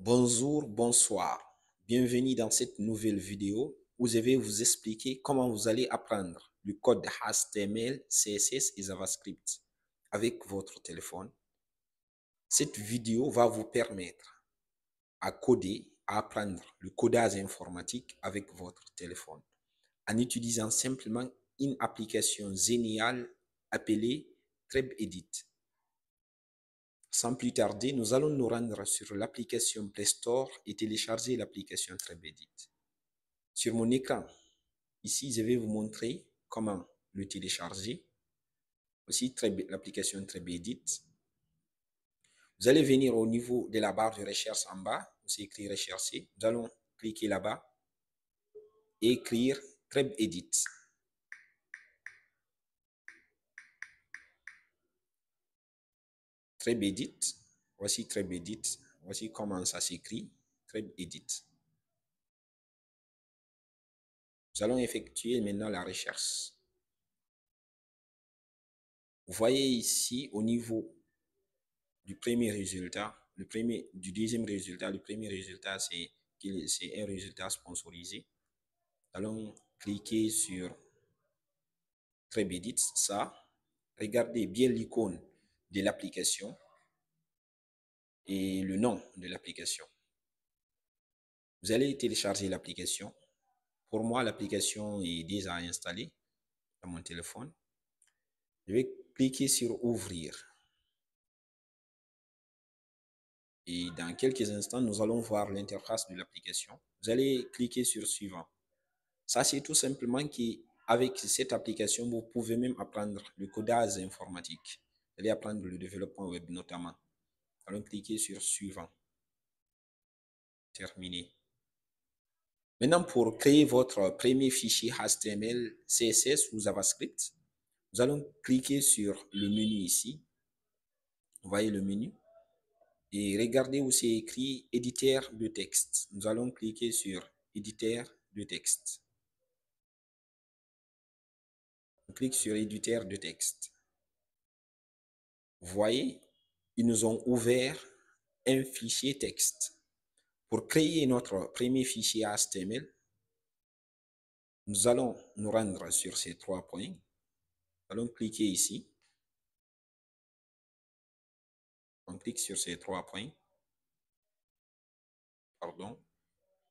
Bonjour, bonsoir. Bienvenue dans cette nouvelle vidéo où je vais vous expliquer comment vous allez apprendre le code HTML, CSS et JavaScript avec votre téléphone. Cette vidéo va vous permettre à coder, à apprendre le codage informatique avec votre téléphone en utilisant simplement une application géniale appelée ThreadEdit. Sans plus tarder, nous allons nous rendre sur l'application Play Store et télécharger l'application ThreadEdit. Sur mon écran, ici, je vais vous montrer comment le télécharger. Aussi, l'application ThreadEdit. Vous allez venir au niveau de la barre de recherche en bas, c'est écrit rechercher. Nous allons cliquer là-bas et écrire ThreadEdit. ThreadEdit, voici ThreadEdit, voici comment ça s'écrit, ThreadEdit. Nous allons effectuer maintenant la recherche. Vous voyez ici au niveau du premier résultat, du deuxième résultat, le premier résultat c'est un résultat sponsorisé. Allons cliquer sur ThreadEdit, ça. Regardez bien l'icône de l'application et le nom de l'application. Vous allez télécharger l'application. Pour moi, l'application est déjà installée dans mon téléphone. Je vais cliquer sur ouvrir. Et dans quelques instants, nous allons voir l'interface de l'application. Vous allez cliquer sur suivant. Ça, c'est tout simplement qu'avec cette application, vous pouvez même apprendre le codage informatique. Vous allez apprendre le développement web notamment. Allons cliquer sur suivant. Terminé. Maintenant, pour créer votre premier fichier HTML, CSS ou JavaScript, nous allons cliquer sur le menu ici. Vous voyez le menu. Et regardez où c'est écrit éditeur de texte. Nous allons cliquer sur éditeur de texte. On clique sur éditeur de texte. Vous voyez, ils nous ont ouvert un fichier texte. Pour créer notre premier fichier HTML, nous allons nous rendre sur ces 3 points. Nous allons cliquer ici. On clique sur ces 3 points. Pardon.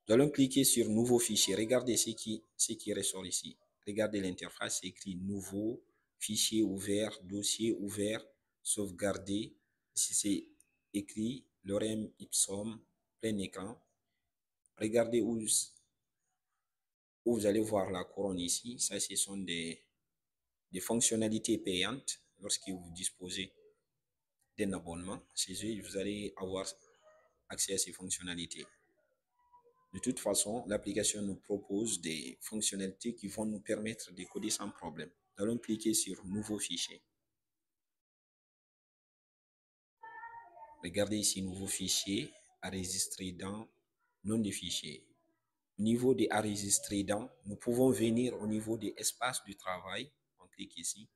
Nous allons cliquer sur nouveau fichier. Regardez ce qui ressort ici. Regardez l'interface, c'est écrit nouveau, fichier ouvert, dossier ouvert, sauvegarder. Ici, c'est écrit lorem ipsum, plein écran. Regardez où vous allez voir la couronne ici. Ça, ce sont des fonctionnalités payantes. Lorsque vous disposez d'un abonnement chez eux, vous allez avoir accès à ces fonctionnalités. De toute façon, l'application nous propose des fonctionnalités qui vont nous permettre de coder sans problème. Nous allons cliquer sur Nouveau fichier. Regardez ici, Nouveau fichier, enregistré dans Nom de fichier. Au niveau des enregistrés dans, nous pouvons venir au niveau des espaces de travail. On clique ici.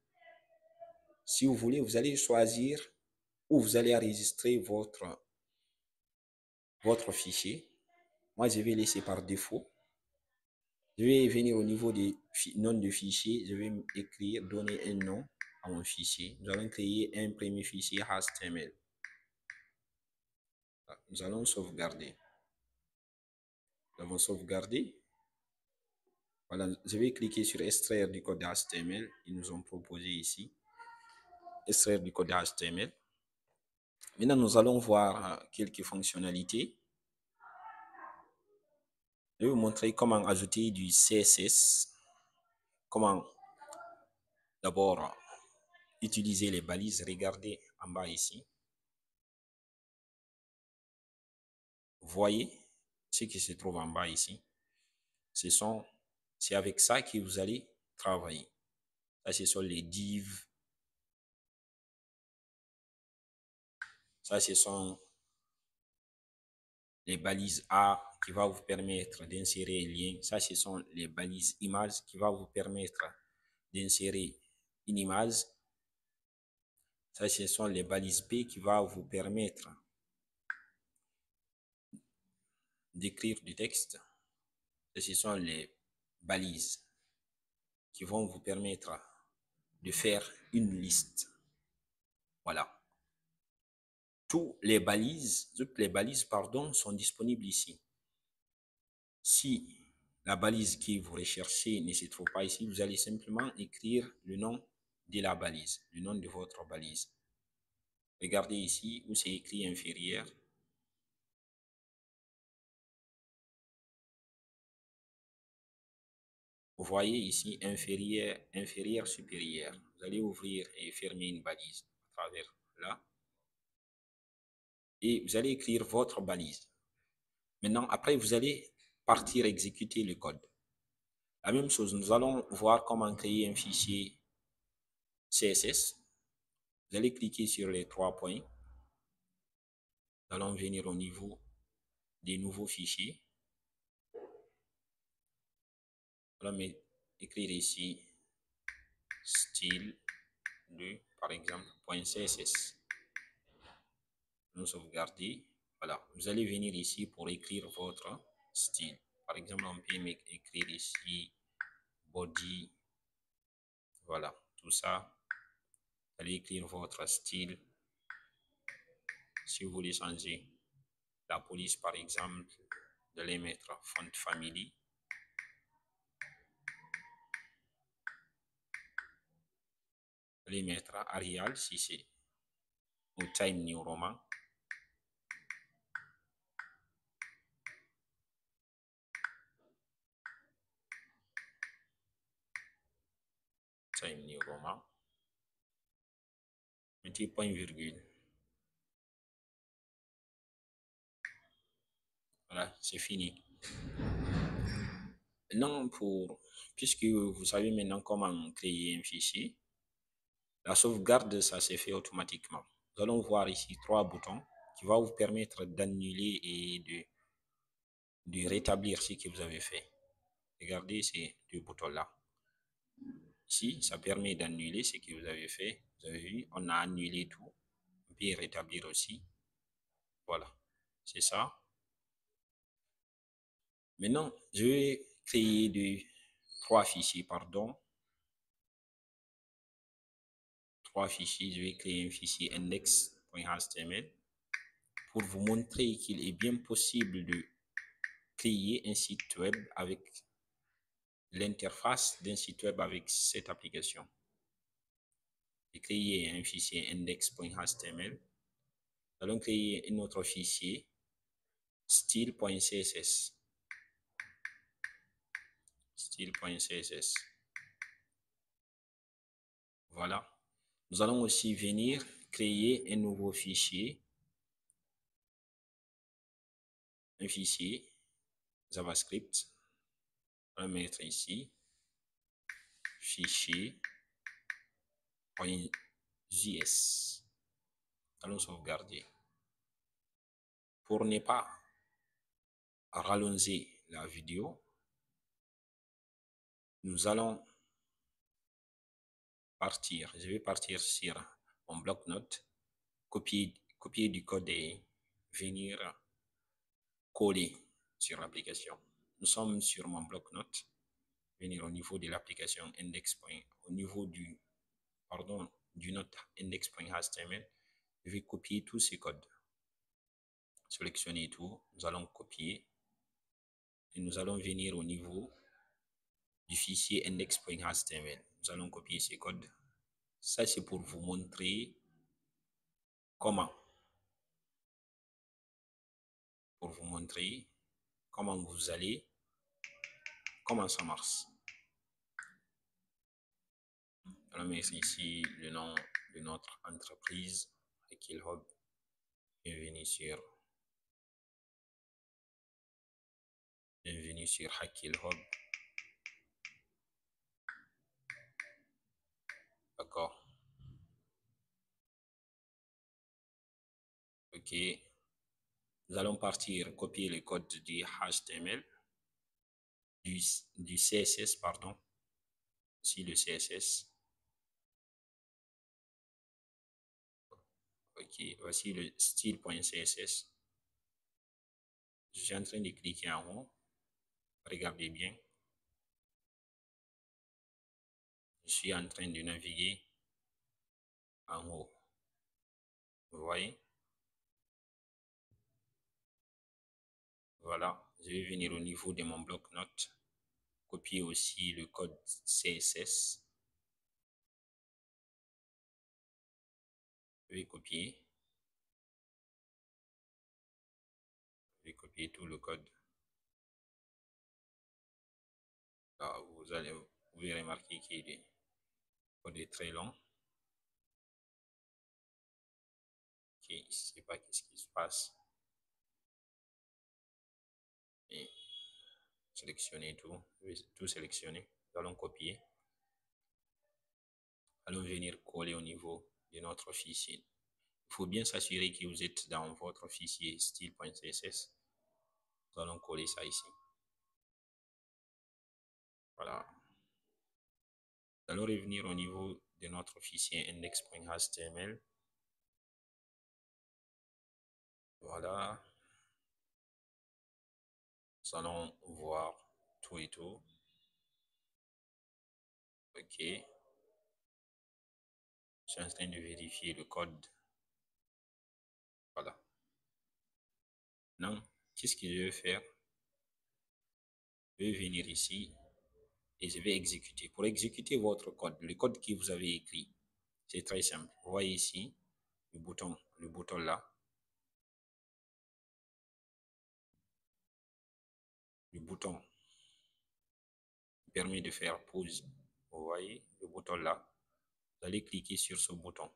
Si vous voulez, vous allez choisir où vous allez enregistrer votre fichier. Moi, je vais laisser par défaut. Je vais venir au niveau des noms de fichier. Je vais écrire, donner un nom à mon fichier. Nous allons créer un premier fichier HTML. Nous allons sauvegarder. Nous avons sauvegardé. Voilà, je vais cliquer sur extraire du code HTML. Ils nous ont proposé ici. Extraire du code HTML. Maintenant, nous allons voir quelques fonctionnalités. Je vais vous montrer comment ajouter du CSS. Comment d'abord utiliser les balises. Regardez en bas ici. Vous voyez ce qui se trouve en bas ici. C'est avec ça que vous allez travailler. Ça, ce sont les divs. Ça, ce sont les balises A qui va vous permettre d'insérer un lien. Ça, ce sont les balises images qui va vous permettre d'insérer une image. Ça, ce sont les balises B qui va vous permettre d'écrire du texte. Ce sont les balises qui vont vous permettre de faire une liste. Voilà. Toutes les balises, sont disponibles ici. Si la balise que vous recherchez ne se trouve pas ici, vous allez simplement écrire le nom de la balise, le nom de votre balise. Regardez ici où c'est écrit inférieur. Vous voyez ici inférieur, inférieur, supérieur. Vous allez ouvrir et fermer une balise à travers là. Et vous allez écrire votre balise. Maintenant, après, vous allez partir exécuter le code. La même chose, nous allons voir comment créer un fichier CSS. Vous allez cliquer sur les 3 points. Nous allons venir au niveau des nouveaux fichiers. Nous allons écrire ici style de, par exemple, .css. Nous sauvegardez. Voilà, vous allez venir ici pour écrire votre style. Par exemple, on peut écrire ici body. Voilà, tout ça. Vous allez écrire votre style. Si vous voulez changer la police, par exemple, de les mettre font family. Les mettre Arial si c'est ou Time New Roman. Time New Roman. Mettez point virgule. Voilà, c'est fini. Maintenant, puisque vous savez maintenant comment créer un fichier, la sauvegarde, ça s'est fait automatiquement. Nous allons voir ici 3 boutons qui vont vous permettre d'annuler et de rétablir ce que vous avez fait. Regardez ces 2 boutons-là. Ici, ça permet d'annuler ce que vous avez fait. Vous avez vu, on a annulé tout. On peut rétablir aussi. Voilà, c'est ça. Maintenant, je vais créer 3 fichiers, pardon. 3 fichiers. Je vais créer un fichier index.html pour vous montrer qu'il est bien possible de créer un site web avec l'interface d'un site web avec cette application. J'ai créé un fichier index.html. Nous allons créer un autre fichier style.css. Style.css. Voilà. Nous allons aussi venir créer un nouveau fichier. Un fichier JavaScript. On va mettre ici fichier.js. Allons sauvegarder. Pour ne pas rallonger la vidéo, nous allons partir. Je vais partir sur mon bloc-notes, copier du code et venir coller sur l'application. Nous sommes sur mon bloc-notes. Venir au niveau de l'application index. Au niveau du note index.html, je vais copier tous ces codes. Sélectionner tout, nous allons copier et nous allons venir au niveau du fichier index.html. Nous allons copier ces codes. Ça, c'est pour vous montrer comment. Pour vous montrer comment vous allez, comment ça marche. On va mettre ici le nom de notre entreprise, Hackil Hub. Bienvenue sur Hackil Hub. D'accord. OK. Nous allons partir copier le code du HTML, du CSS, pardon. Ici, le CSS. OK. Voici le style.css. Je suis en train de cliquer en haut. Regardez bien. Je suis en train de naviguer en haut. Vous voyez? Voilà. Je vais venir au niveau de mon bloc-notes. Copier aussi le code CSS. Je vais copier. Je vais copier tout le code. Là, vous pouvez remarquer que le code est très long. Ok, je ne sais pas qu'est-ce qui se passe. Et sélectionner tout. Je vais tout sélectionner. Nous allons copier. Allons venir coller au niveau de notre fichier. Il faut bien s'assurer que vous êtes dans votre fichier style.css. Nous allons coller ça ici. Voilà. Nous allons revenir au niveau de notre fichier index.html. Voilà. Nous allons voir tout et tout. OK. Je suis en train de vérifier le code. Voilà. Maintenant, qu'est-ce que je vais faire? Je vais venir ici et je vais exécuter. Pour exécuter votre code, le code que vous avez écrit, c'est très simple. Vous voyez ici le bouton là. Le bouton permet de faire pause. Vous voyez le bouton là. Vous allez cliquer sur ce bouton.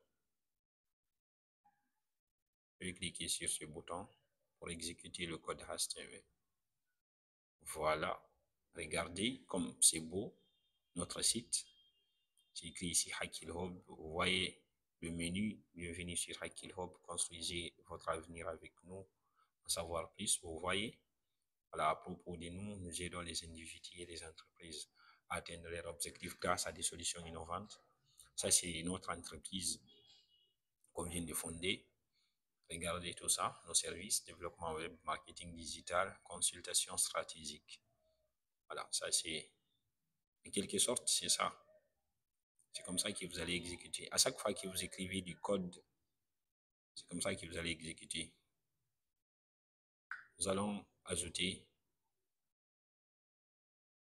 Je vais cliquer sur ce bouton pour exécuter le code HTML. Voilà. Regardez comme c'est beau notre site. J'ai écrit ici Hackil Hub. Vous voyez le menu. Bienvenue sur Hackil Hub. Construisez votre avenir avec nous. Pour savoir plus, vous voyez. Voilà, à propos de nous, nous aidons les individus et les entreprises à atteindre leurs objectifs grâce à des solutions innovantes. Ça, c'est notre entreprise qu'on vient de fonder. Regardez tout ça, nos services, développement web, marketing digital, consultation stratégique. Voilà, ça c'est, en quelque sorte, c'est ça. C'est comme ça que vous allez exécuter. À chaque fois que vous écrivez du code, c'est comme ça que vous allez exécuter. Nous allons ajouter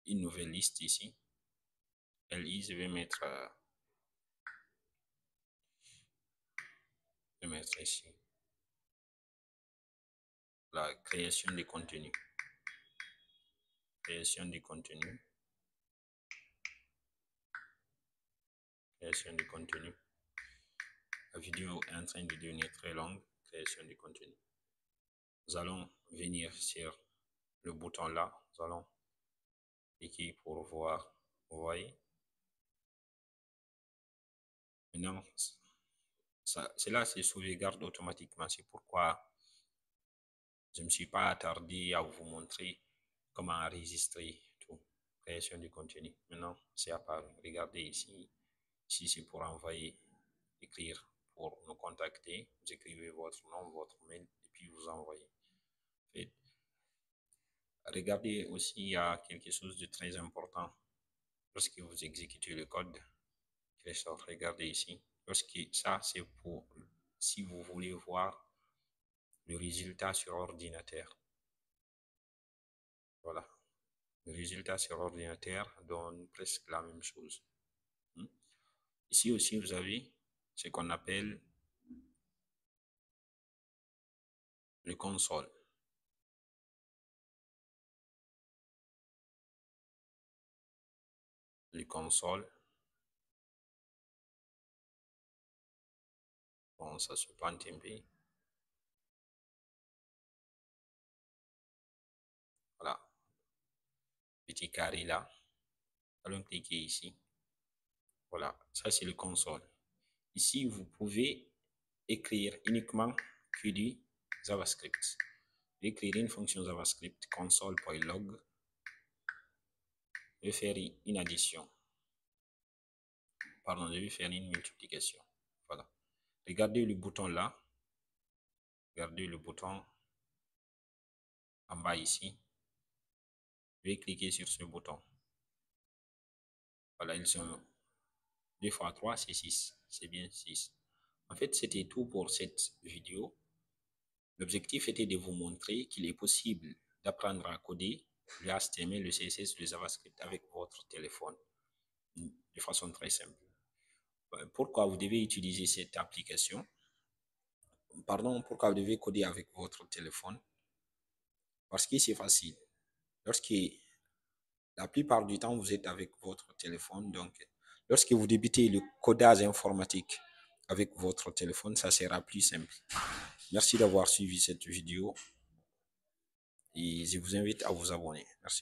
une nouvelle liste ici. LI, je vais mettre ici la création de contenu. Création de contenu. Création de contenu. La vidéo est en train de devenir très longue. Création de contenu. Nous allons venir sur le bouton là. Nous allons cliquer pour voir. Vous voyez. Maintenant, cela se sauvegarde automatiquement. C'est pourquoi je ne me suis pas attardé à vous montrer comment enregistrer tout. Création du contenu. Maintenant, c'est apparu. Regardez ici. Ici, c'est pour envoyer, écrire, pour nous contacter. Vous écrivez votre nom, votre mail, et puis vous envoyez. Regardez aussi, il y a quelque chose de très important. Lorsque vous exécutez le code, regardez ici. Lorsque ça, c'est pour, si vous voulez voir le résultat sur ordinateur. Voilà. Le résultat sur ordinateur donne presque la même chose. Ici aussi, vous avez ce qu'on appelle le console. Le console. Bon, ça se prend un peu. Voilà. Petit carré là. Allons cliquer ici. Voilà. Ça, c'est le console. Ici, vous pouvez écrire uniquement que du JavaScript. Écrire une fonction JavaScript console.log. Je vais faire une addition. Pardon, je vais faire une multiplication. Voilà. Regardez le bouton là. Regardez le bouton. en bas ici. Je vais cliquer sur ce bouton. Voilà, ils sont 2 fois 3, c'est 6. C'est bien 6. En fait, c'était tout pour cette vidéo. L'objectif était de vous montrer qu'il est possible d'apprendre à coder le HTML, le CSS, le JavaScript avec votre téléphone de façon très simple. Pourquoi vous devez utiliser cette application? Pardon, pourquoi vous devez coder avec votre téléphone? Parce que c'est facile. Lorsque la plupart du temps, vous êtes avec votre téléphone. Donc, lorsque vous débutez le codage informatique avec votre téléphone, ça sera plus simple. Merci d'avoir suivi cette vidéo et je vous invite à vous abonner. Merci.